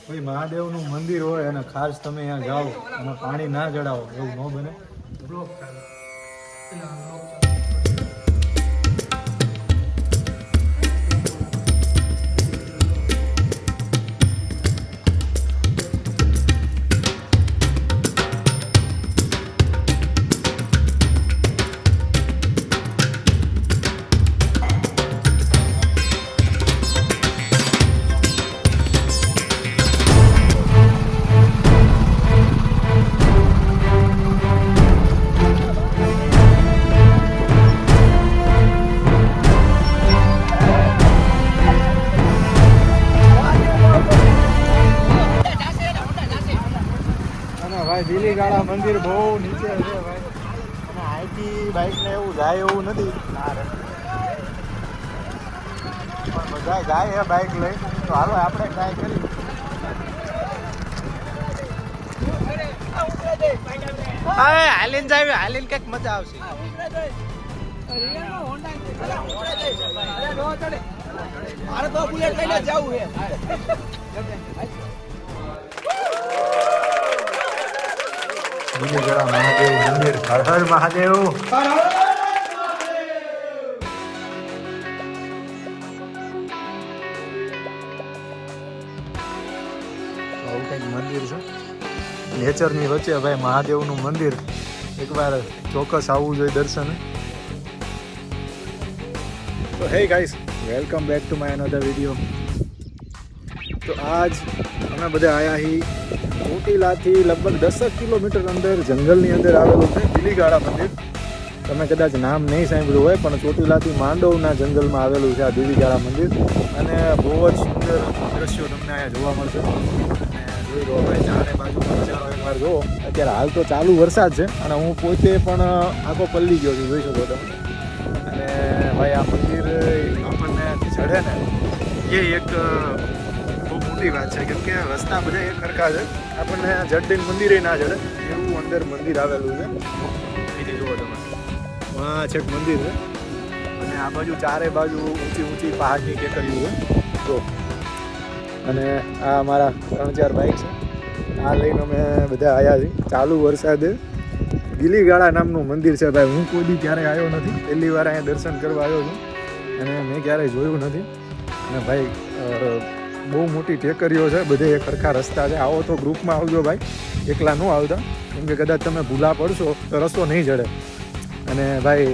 કોઈ મહાદેવનું મંદિર હોય અને ખાસ તમે અહીંયા જાઓ અને પાણી ના જડાવો એવું ન બને. બીલીગાળા મંદિર બહુ નીચે છે ભાઈ, અને અહીંથી બાઇક ને એવું જાય એવું નથી, પણ બધા જાય છે બાઇક લઈ. તો હાલો આપણે ટ્રાય કરી. હાલીને જાય, હાલીને કંઈક મજા આવશે. મારે તો બુલેટ લઈને જવું છે. બીલીગાળા મહાદેવ મંદિર. હર હર મહાદેવ. આવું કંઈક મંદિર છે નેચરની વચ્ચે ભાઈ, મહાદેવનું મંદિર. એકવાર ચોક્કસ આવવું જોઈએ દર્શન. તો હે guys, welcome back to my another video. તો આજ અમે બધા આવ્યા છીએ ચોટીલાથી લગભગ 10 કિલોમીટર અંદર જંગલની અંદર આવેલું છે બીલીગાળા મંદિર. તમે કદાચ નામ નહીં સાંભળ્યું હોય, પણ ચોટીલાથી માંડવના જંગલમાં આવેલું છે આ બીલીગાળા મંદિર. અને બહુ જ સુંદર દ્રશ્યો તમને અહીંયા જોવા મળશે. અને જોઈ લો ભાઈ, ચારે બાજુ નજારો એકવાર જુઓ. અત્યારે હાલ તો ચાલુ વરસાદ છે અને હું પોતે પણ આખો પલ્લી ગયો છું, જોઈ શકો તમે. અને ભાઈ આ મંદિર આપણને ચડે ને એ એક મોટી વાત છે, કેમ કે રસ્તા બધા એક સરખા છે. આપણને જડીને મંદિરે ના ચડે એવું અંદર મંદિર આવેલું છે. બીજી જુઓ તમે, આ છેક મંદિર છે અને આ બાજુ ચારે બાજુ ઊંચી ઊંચી પહાડની ટેકરીઓ છે તો. અને આ અમારા 3-4 બાઇક છે, આ લઈને અમે બધા આવ્યા છીએ ચાલુ વરસાદે. બીલીગાળા નામનું મંદિર છે ભાઈ. હું કોઈ દી ક્યારેય આવ્યો નથી, પહેલી વાર અહીંયા દર્શન કરવા આવ્યો છું અને મેં ક્યારેય જોયું નથી. અને ભાઈ બહુ મોટી ટેકરીઓ છે, બધે એક સરખા રસ્તા છે. આવો તો ગ્રુપમાં આવજો ભાઈ, એકલા ન આવતા, કેમ કે કદાચ તમે ભૂલા પડશો તો રસ્તો નહીં જડે. અને ભાઈ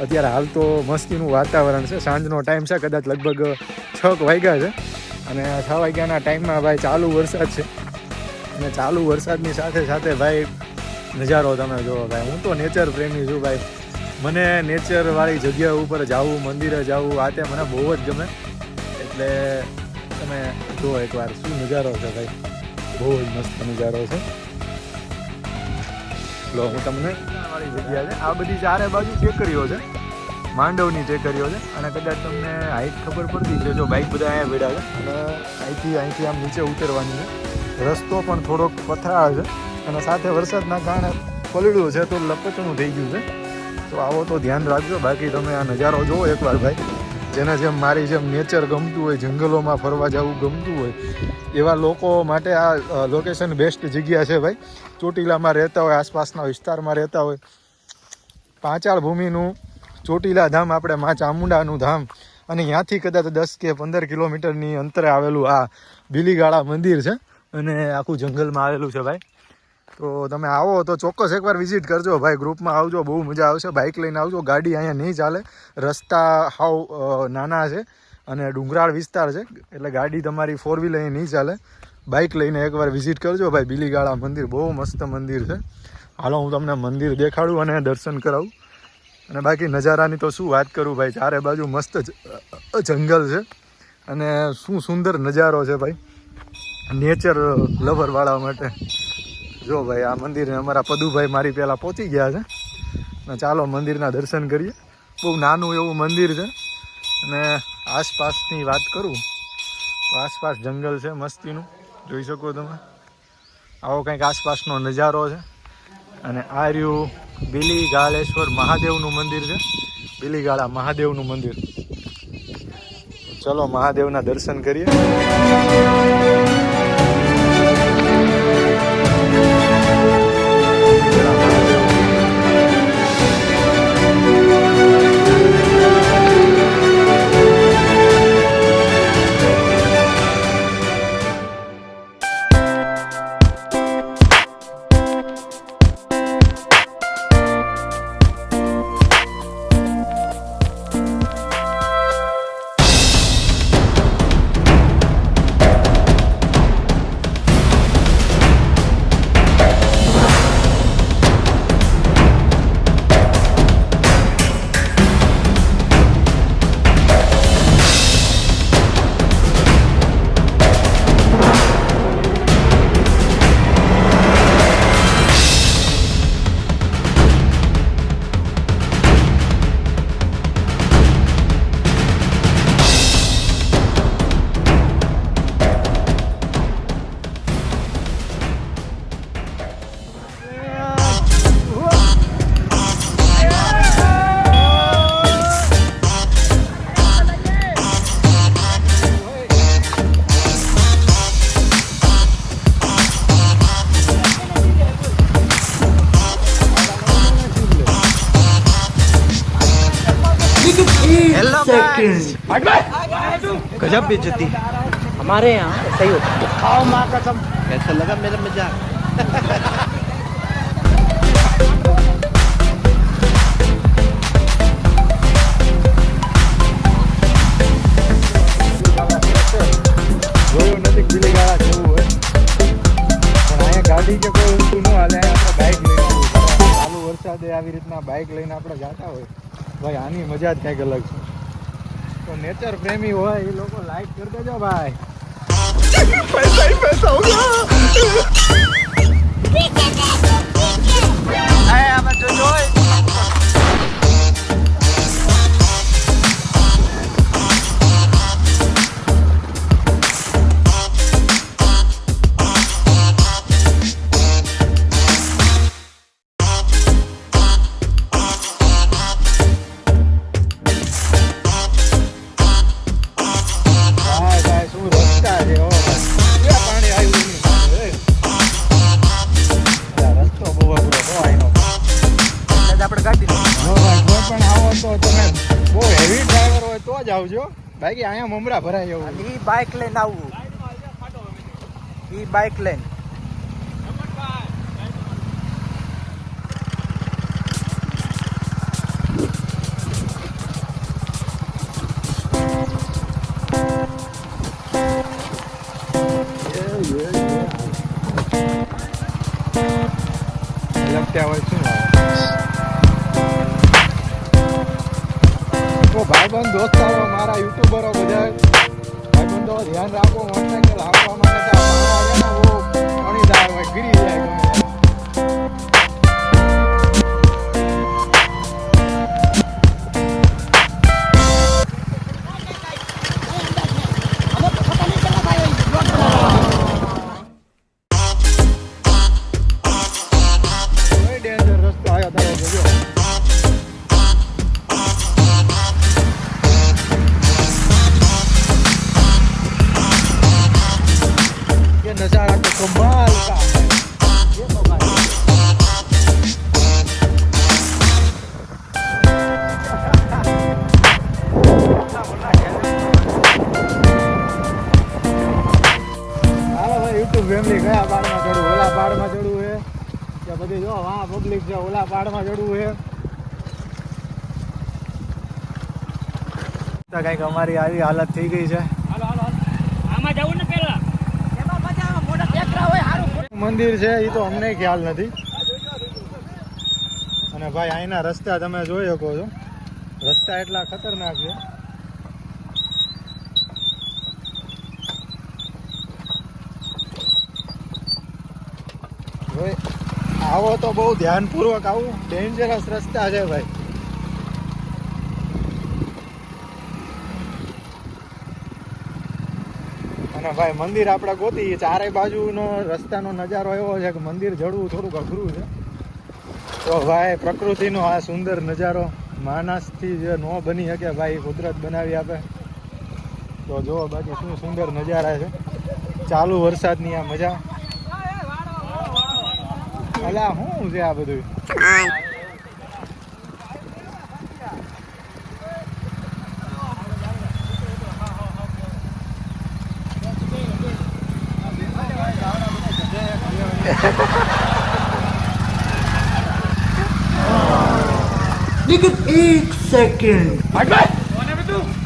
અત્યારે હાલ તો મસ્તીનું વાતાવરણ છે, સાંજનો ટાઈમ છે, કદાચ લગભગ 6 વાગ્યા છે. અને 6 વાગ્યાના ટાઈમમાં ભાઈ ચાલુ વરસાદ છે. અને ચાલુ વરસાદની સાથે સાથે ભાઈ નજારો તમે જુઓ ભાઈ. હું તો નેચર પ્રેમી છું ભાઈ, મને નેચરવાળી જગ્યા ઉપર જવું, મંદિરે જવું, આ તે મને બહુ જ ગમે. એટલે તમે જુઓ એકવાર શું નજારો છે ભાઈ, બહુ જ મસ્ત નજારો છે. લો હું તમને વાળી જગ્યા છે, આ બધી ચારે બાજુ ટેકરીઓ છે, માંડવની ટેકરીઓ છે. અને કદાચ તમને હાઈટ ખબર પડતી છે, જો બાઇક બધા અહીંયા ભેડા છે અને અહીંથી આમ નીચે ઉતરવાની છે. રસ્તો પણ થોડોક પથરાળ છે અને સાથે વરસાદના કારણે પલળ્યું છે, તો લપચણું થઈ ગયું છે. તો આવો તો ધ્યાન રાખજો. બાકી તમે આ નજારો જુઓ એકવાર ભાઈ, જેને જેમ મારી જેમ નેચર ગમતું હોય, જંગલોમાં ફરવા જવું ગમતું હોય, એવા લોકો માટે આ લોકેશન બેસ્ટ જગ્યા છે ભાઈ. ચોટીલામાં રહેતા હોય, આસપાસના વિસ્તારમાં રહેતા હોય, પાંચાળ ભૂમિનું ચોટીલા ધામ, આપણે મા ચામુંડાનું ધામ, અને ત્યાંથી કદાચ 10 કે 15 કિલોમીટરની અંતરે આવેલું આ બીલીગાળા મંદિર છે. અને આખું જંગલમાં આવેલું છે ભાઈ. તો તમે આવો તો ચોક્કસ એકવાર વિઝિટ કરજો ભાઈ, ગ્રુપમાં આવજો, બહુ મજા આવશે. બાઇક લઈને આવજો, ગાડી અહીંયા નહીં ચાલે, રસ્તા હાવ નાના છે અને ડુંગરાળ વિસ્તાર છે, એટલે ગાડી તમારી 4 વ્હીલ અહીં નહીં ચાલે. બાઇક લઈને એકવાર વિઝિટ કરજો ભાઈ. બીલીગાળા મંદિર બહુ મસ્ત મંદિર છે. હાલો હું તમને મંદિર દેખાડું અને દર્શન કરાવું. અને બાકી નજારાની તો શું વાત કરું ભાઈ, ચારે બાજુ મસ્ત જંગલ છે અને શું સુંદર નજારો છે ભાઈ, નેચર લવરવાળા માટે. જો ભાઈ આ મંદિરને અમારા પદુભાઈ મારી પહેલાં પહોંચી ગયા છે. અને ચાલો મંદિરના દર્શન કરીએ. બહુ નાનું એવું મંદિર છે. અને આસપાસની વાત કરું તો આસપાસ જંગલ છે મસ્તીનું, જોઈ શકો તમે. આવો કંઈક આસપાસનો નજારો છે. અને આ રહ્યું બીલીગાળેશ્વર મહાદેવનું મંદિર છે, બીલીગાળા મહાદેવનું મંદિર. ચલો મહાદેવના દર્શન કરીએ. हेलो गजब बेइज्जती हमारे यहाँ सही होता है. आओ माँ कसम कैसा लगा मेरा मजाक. જોયું નથી ગીલી ગાળા જેવું હોય પણ અહીંયા ગાડી કે કોઈ ઊંચું ન હાલે. આપણે બાઇક લઈને ચાલુ વરસાદે આવી રીતના બાઇક લઈને આપણે જતા હોય ભાઈ આની મજા જ કંઈક અલગ છે. તો નેચર પ્રેમી હોય એ લોકો લાઈક કરી દેજો ભાઈ. પૈસા ही पैसा होगा. આવજો બાકી અહીંયા મમરા ભરાય એવું. ઈ બાઇક લઈને આવવું. ઈ બાઇક લઈને લગતા હોય શું ભાઈબંધ દોસ્તારો મારા યુટ્યુબરો બધા ભાઈબંધો ધ્યાન રાખો. મોટરસાઇકલ હાંકવા માટે હોય ગીરી જાય ગમે. ડેન્જર રસ્તો આવ્યો તારો જોજો. नजारा तो कमाल का है. ये तो भाई યુટ્યુબ ફેમિલી કયા પાડમાં ચડવું, ઓલા પાડમાં ચડવું છે કે બધી જો વાહ પબ્લિક છે ઓલા પાડમાં ચડવું છે. તો કંઈક અમારી આવી હાલત થઈ ગઈ છે. મંદિર છે એ તો અમને ખ્યાલ નથી. અને ભાઈ અહીંના રસ્તા તમે જોઈ શકો છો. રસ્તા એટલા ખતરનાક છે. આવો તો બહુ ધ્યાનપૂર્વક આવું. ડેન્જરસ રસ્તા છે ભાઈ. અને ભાઈ મંદિર આપણે ગોતી ચારે બાજુનો રસ્તાનો નજારો એવો છે કે મંદિર જડવું થોડુંક અઘરું છે. તો ભાઈ પ્રકૃતિનો આ સુંદર નજારો માણસથી જે ન બની શકે ભાઈ કુદરત બનાવી આપે. તો જો બાકી શું સુંદર નજારા છે, ચાલુ વરસાદની આ મજા. અલા શું છે આ બધું? लेकिन एक सेकंड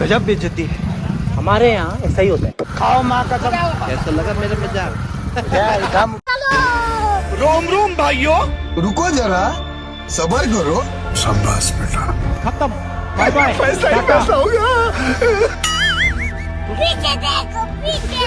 गजब बेइज्जती है. हमारे यहाँ ऐसा ही होता है. खाओ माँ कसम. कैसा लगा मेरा मजाक? रोम रोम भाइयों. रुको जरा सबर करो. शाबाश बेटा. खत्म. Bye bye. कैसा होगा? पीछे देखो पीछे.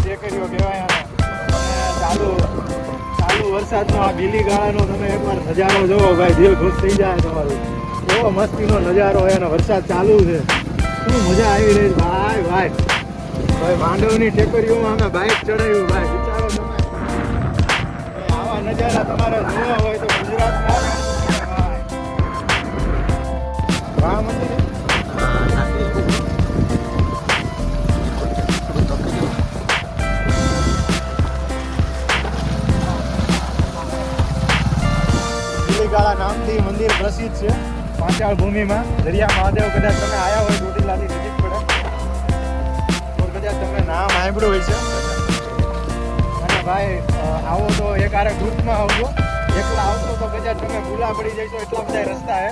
ટેકરીઓ કહેવાય આને. ચાલુ વરસાદનો આ બીલી ગાળાનો તમે એકવાર નજારો જોવો ભાઈ, દિલ ખુશ થઈ જાય તમારું. એવો મસ્તીનો નજારો હોય અને વરસાદ ચાલુ છે, શું મજા આવી રહી છે ભાઈ. ભાઈ માંડવની ટેકરીઓમાં અમે બાઇક ચડાવ્યું ભાઈ, વિચારો તમે. આવા નજારા તમારે જોવા હોય તો ગુજરાતમાં વાહ મંદિર. ગાળા નામથી મંદિર પ્રસિદ્ધ છે પાંચાળ ભૂમિમાં. દરિયા મહાદેવ કદાચ તમે આવ્યા હોય ચોટીલાથી નજીક પડે તો કદાચ તમને નામ સાંભળ્યું હોય છે. અને ભાઈ આવો તો એક આરે ગ્રુપમાં આવજો, એકલા આવશો તો કદાચ તમે ભૂલા પડી જશો, એટલા બધા રસ્તા છે.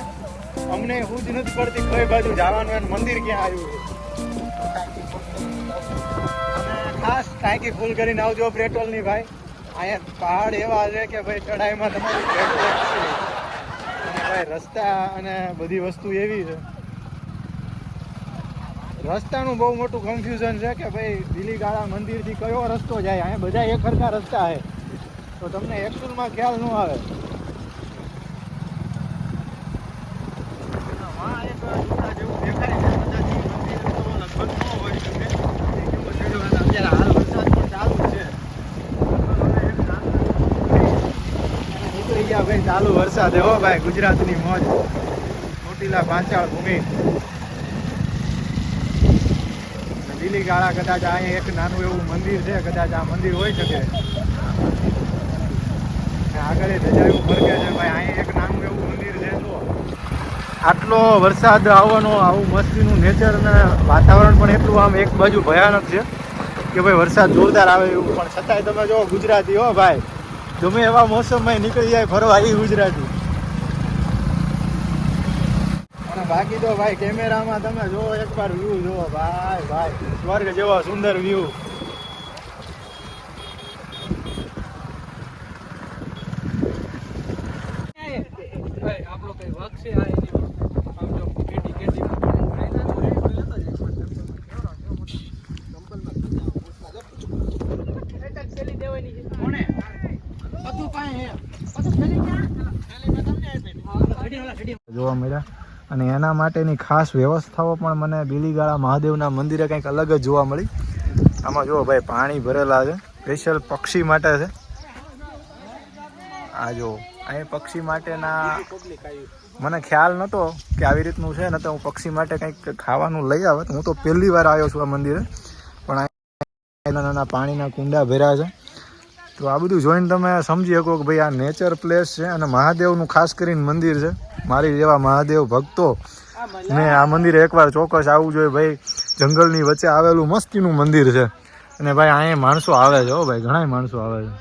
અમને હું જ નથી પડતી કઈ બાજુ જવાનું અને મંદિર ક્યાં આવ્યું છે. અને ખાસ ટાંકી ફૂલ કરીને આવજો પેટ્રોલની ભાઈ. અહીંયા પહાડ એવા છે કે ભાઈ ચઢાઈમાં તમારું પેટ્રોલ ભાઈ, રસ્તા અને બધી વસ્તુ એવી છે. રસ્તાનું બહુ મોટું કન્ફ્યુઝન છે કે ભાઈ બીલીગાળા મંદિરથી કયો રસ્તો જાય. અહીંયા બધા એક સરખા રસ્તા છે તો તમને એકચ્યુઅલમાં ખ્યાલ ન આવે. ભાઈ ચાલુ વરસાદ હો ભાઈ, ગુજરાતની મોજ. ચોટીલા પાંચાળ ભૂમિ બીલીગાળા. કદાચ અહીંયા એક નાનું એવું મંદિર છે, કદાચ આ મંદિર હોઈ શકે. આગળ ધજાયું ફરકે છે ભાઈ, અહીંયા એક નાનું એવું મંદિર છે. તો આટલો વરસાદ આવવાનો, આવું મસ્તીનું નેચર અને વાતાવરણ પણ એટલું આમ એક બાજુ ભયાનક છે કે ભાઈ વરસાદ જોરદાર આવે એવું, પણ છતાંય તમે જો ગુજરાતી હો ભાઈ, ગમે એવા મોસમમાં નીકળી જાય ફરવા એ ગુજરાતી. અને બાકી તો ભાઈ કેમેરામાં તમે જો એકવાર વ્યૂ જુઓ ભાઈ, સ્વર્ગ જેવો સુંદર વ્યૂ. જોવા મળ્યા અને એના માટેની ખાસ વ્યવસ્થાઓ પણ મને બીલીગાળા મહાદેવના મંદિરે કંઈક અલગ જ જોવા મળી. આમાં જુઓ ભાઈ પાણી ભરેલા છે, સ્પેશિયલ પક્ષી માટે છે. આ જો અહીં પક્ષી માટેના મને ખ્યાલ નહોતો કે આવી રીતનું છે, ને તો હું પક્ષી માટે કંઈક ખાવાનું લઈ આવત. હું તો પહેલી વાર આવ્યો છું આ મંદિરે, પણ નાના નાના પાણીના કુંડા ભર્યા છે. તો આ બધું જોઈને તમે સમજી શકો કે ભાઈ આ નેચર પ્લેસ છે અને મહાદેવનું ખાસ કરીને મંદિર છે. મારી જેવા મહાદેવ ભક્તો ને આ મંદિરે એકવાર ચોક્કસ આવવું જોઈએ ભાઈ. જંગલની વચ્ચે આવેલું મસ્તીનું મંદિર છે અને ભાઈ અહીંયા માણસો આવે છે હો ભાઈ, ઘણા માણસો આવે છે.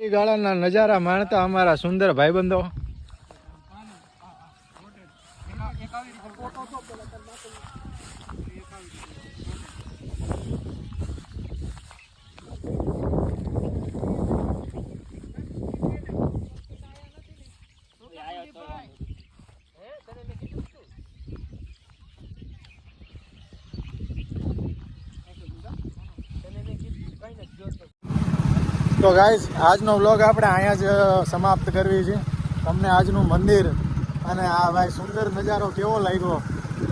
એ ગાળાના નજારા માણતા અમારા સુંદર ભાઈબંધો. તો ગાઈઝ આજનો વ્લોગ આપણે અહીંયા જ સમાપ્ત કરવી છે. તમને આજનું મંદિર અને આ ભાઈ સુંદર નજારો કેવો લાગ્યો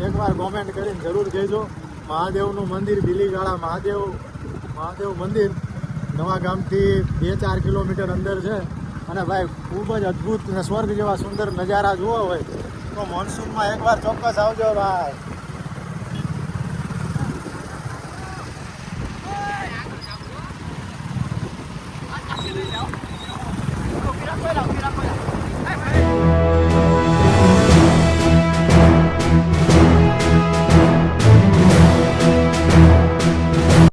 એકવાર કોમેન્ટ કરીને જરૂર કહેજો. મહાદેવનું મંદિર બિલીગાળા મહાદેવ મંદિર નવા ગામથી 2-4 કિલોમીટર અંદર છે. અને ભાઈ ખૂબ જ અદ્ભુત અને સ્વર્ગ જેવા સુંદર નજારા જોવા હોય તો મોન્સૂનમાં એકવાર ચોક્કસ આવજો ભાઈ.